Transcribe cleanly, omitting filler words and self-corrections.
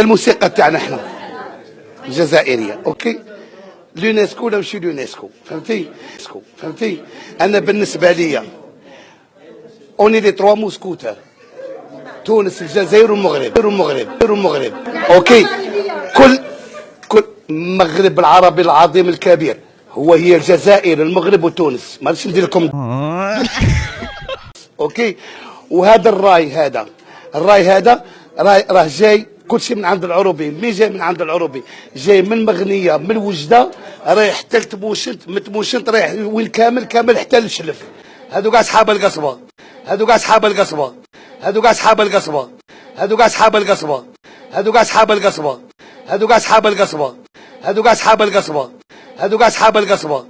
الموسيقى تاعنا احنا الجزائريه، اوكي. اليونسكو ولا ماشي اليونسكو، فهمتي. انا بالنسبه ليا اوني لي تروا موسكوتر، تونس الجزائر والمغرب، اوكي. كل المغرب العربي العظيم الكبير هي الجزائر المغرب وتونس، ما نعرفش ندير لكم اوكي. وهذا الراي هذا راه جاي كلشي من عند العروبي. مين جاي من عند العروبي؟ جاي من مغنيه من وجده رايح حتى لتبوشنت، من تبوشنت رايح وين كامل حتى للشلف. هادو كاع صحاب القصبه، هادو كاع صحاب القصبه، هادو كاع صحاب القصبه، هادو كاع صحاب القصبه، هادو كاع صحاب القصبه، هادو كاع صحاب القصبه، هادو كاع صحاب القصبه، هادو كاع صحاب القصبه.